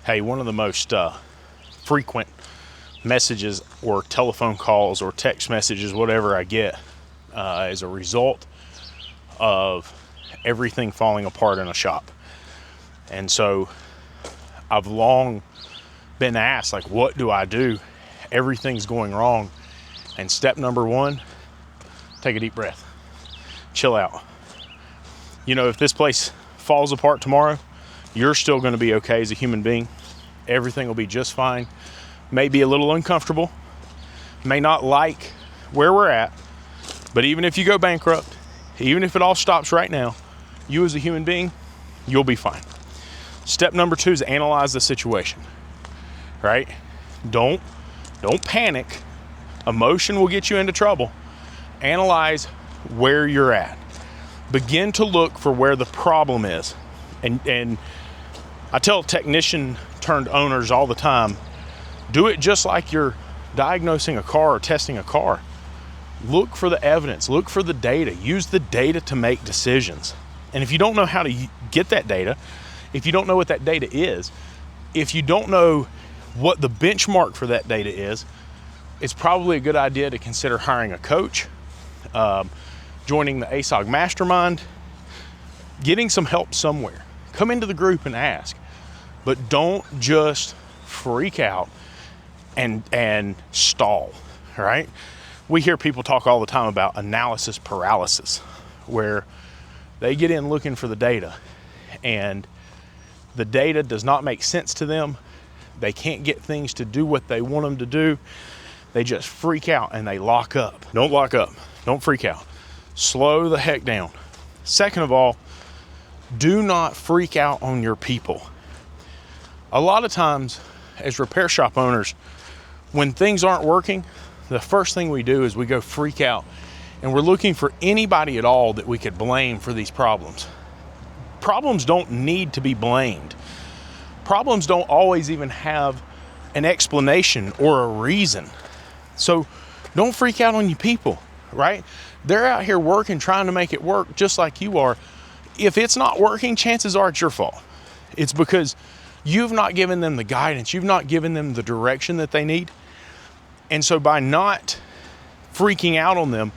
Hey, one of the most frequent messages or telephone calls or text messages, whatever I get, as a result of everything falling apart in a shop. And so I've long been asked, like, what do I do? Everything's going wrong. And step number one, take a deep breath. Chill out. You know, if this place falls apart tomorrow, you're still going to be okay as a human being. Everything will be just fine. May be a little uncomfortable, may not like where we're at, but even if you go bankrupt, even if it all stops right now, you as a human being, you'll be fine. Step number two is analyze the situation, right? Don't panic. Emotion will get you into trouble. Analyze where you're at. Begin to look for where the problem is. And I tell technician turned owners all the time, do it just like you're diagnosing a car or testing a car. Look for the evidence, look for the data, use the data to make decisions. And if you don't know how to get that data, if you don't know what that data is, if you don't know what the benchmark for that data is, it's probably a good idea to consider hiring a coach, joining the ASOG mastermind, getting some help somewhere. Come into the group and ask, but don't just freak out and stall, right? We hear people talk all the time about analysis paralysis, where they get in looking for the data and the data does not make sense to them. They can't get things to do what they want them to do. They just freak out and they lock up. Don't lock up. Don't freak out. Slow the heck down. Second of all, do not freak out on your people. A lot of times as repair shop owners, when things aren't working, the first thing we do is we go freak out and we're looking for anybody at all that we could blame for these problems. Problems don't need to be blamed. Problems don't always even have an explanation or a reason. So don't freak out on your people, right? They're out here working, trying to make it work just like you are. If it's not working, chances are it's your fault. It's because you've not given them the guidance. You've not given them the direction that they need. And so by not freaking out on them,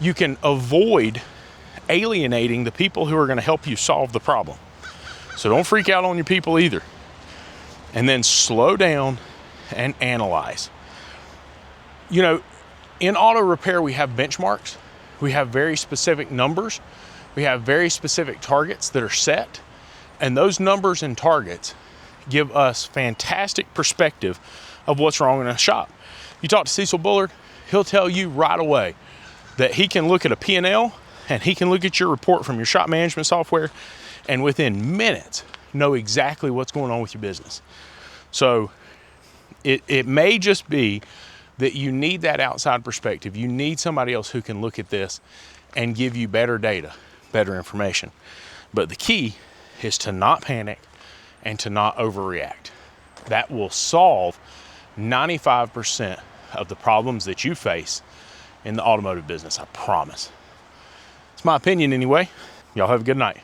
you can avoid alienating the people who are going to help you solve the problem. So don't freak out on your people either. And then slow down and analyze. You know, in auto repair, we have benchmarks. We have very specific numbers. We have very specific targets that are set. And those numbers and targets give us fantastic perspective of what's wrong in a shop. You talk to Cecil Bullard, he'll tell you right away that he can look at a P&L and he can look at your report from your shop management software and within minutes know exactly what's going on with your business. So it may just be that you need that outside perspective. You need somebody else who can look at this and give you better data, better information. But the key is to not panic and to not overreact. That will solve 95% of the problems that you face in the automotive business, I promise. It's my opinion anyway. Y'all have a good night.